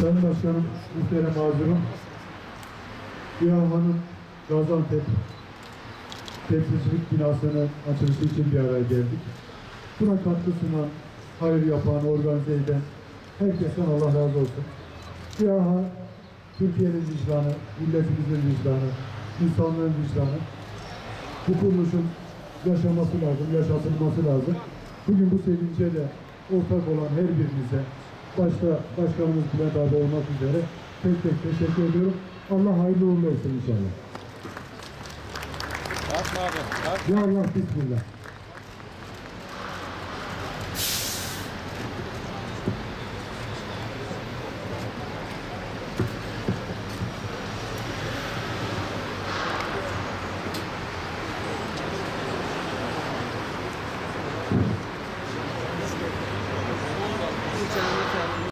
Sayın Başkanım, muhterem hazirim, İHA'nın Gaziantep Temsilcilik binasının açılışı için bir araya geldik. Buna katkı sunan, hayır yapan, organize eden herkesten Allah razı olsun. İHA, Türkiye'nin vicdanı, milletimizin vicdanı, insanlığın vicdanı. Bu kuruluşun yaşaması lazım, yaşatılması lazım. Bugün bu sevince de ortak olan her birinize, başta Başkanımız Bülent abi olmak üzere tek tek teşekkür ediyorum. Allah hayırlı uğurlu olsun inşallah. Ya Allah, bismillah.